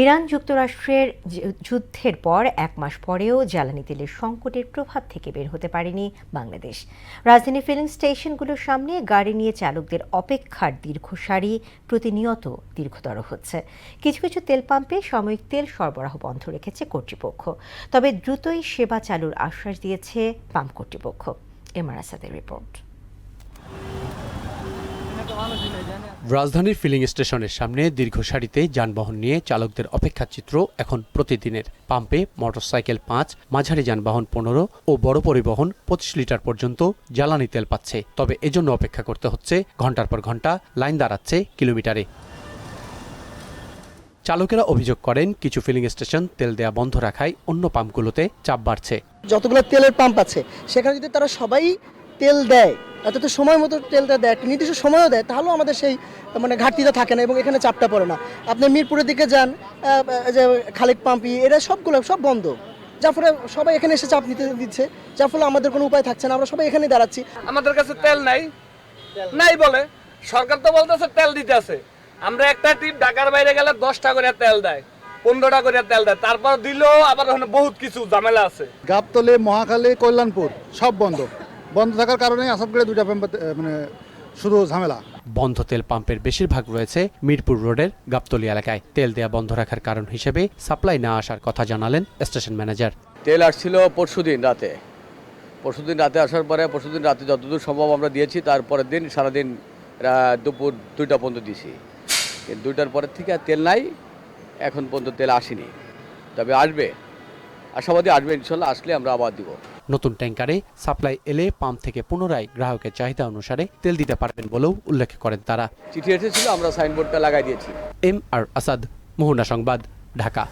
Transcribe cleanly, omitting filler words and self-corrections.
Iran যুক্তরাষ্ট্রের যুদ্ধের পর এক মাস পরেও জ্বালানি তেলের সংকটের প্রভাব থেকে বের হতে পারেনি বাংলাদেশ। রাজধানীর ফিলিং স্টেশনগুলোর সামনে গাড়ি নিয়ে চালকদের অপেক্ষার দীর্ঘ সারি প্রতিনিয়ত দীর্ঘতর হচ্ছে। কিছু কিছু তেল পাম্পে সাময়িক তেল সরবরাহ বন্ধ রেখেছে কর্তৃপক্ষ, তবে দ্রুতই সেবা চালুর আশ্বাস দিয়েছে পাম্প কর্তৃপক্ষ। এমআর আসাদের রিপোর্ট। রাজধানীর ফিলিং স্টেশনের সামনে দীর্ঘ সারিতে যানবাহন নিয়ে চালকদের অপেক্ষার চিত্র এখন প্রতিদিনের। পাম্পে মোটরসাইকেল 5, মাঝারি যানবাহন 15 ও বড় পরিবহন 25 লিটার পর্যন্ত জ্বালানি তেল পাচ্ছে। তবে এজন্য অপেক্ষা করতে হচ্ছে ঘন্টার পর ঘন্টা, লাইন দাঁড়াচ্ছে কিলোমিটারে। চালকেরা অভিযোগ করেন, কিছু ফিলিং স্টেশন তেল দেয়া বন্ধ রাখায় অন্য পাম্পগুলোতে চাপ বাড়ছে। যতগুলো তেলের পাম্প আছে সেখানে যদি তারা সবাই তেল দেয়, অর্থাৎ সময় মতো তেলটা দেয়, একটা নির্দিষ্ট সময়ও দেয়, তাহলেও আমাদের সেই ঘাটতিটা থাকে না এবং এখানে চাপটা পড়ে না। আপনি মিরপুরের দিকে যান, যে খালেক পাম্পি, এরা সবগুলো সব বন্ধ, যার ফলে সবাই এখানে এসে চাপ নিতে দিচ্ছে, যার ফলে আমাদের কোনো উপায় থাকছে না, আমরা সবাই এখানে দাঁড়াচ্ছি। আমাদের কাছে তেল নাই বলে সরকার তো বলতেছে তেল দিতে আছে। আমরা একটা টিপ ঢাকার বাইরে গেলে 10টা করে তেল দেয়, 15টা করে তেল দেয়, তারপর দিলেও আবার ওখানে বহুত কিছু ঝামেলা আছে। গাবতলী, মহাখালী, কল্যাণপুর সব বন্ধ থাকার কারণে আসামগড়ে দুইটা পাম্প শুধু ঝামেলা। বন্ধ তেল পাম্পের বেশিরভাগ রয়েছে মিরপুর রোডের গাবতলী এলাকায়। তেল দেয়া বন্ধ রাখার কারণ হিসেবে সাপ্লাই না আসার কথা জানালেন স্টেশন ম্যানেজার। তেল আসছিল পরশুদিন রাতে আসার পরে পরশুদিন রাতে যতদূর সম্ভব আমরা দিয়েছি, তারপরের দিন সারাদিন দুপুর 2টা পর্যন্ত দিয়েছি। 2টার পরের থেকে আর তেল নাই, এখন পর্যন্ত তেল আসেনি, তবে আসবে, আশাবাদী আসবে ইনশাল্লাহ। আসলে আমরা আবার দিব। নতুন ট্যাঙ্কারে সাপ্লাই এলে পাম্প থেকে পুনরায় গ্রাহকের চাহিদা অনুসারে তেল দিতে পারবেন বলেও উল্লেখ করেন তারা। চিঠি এসেছিল, আমরা সাইনবোর্ডটা লাগাই দিয়েছি। এমআর আসাদ, মোহনা সংবাদ, ঢাকা।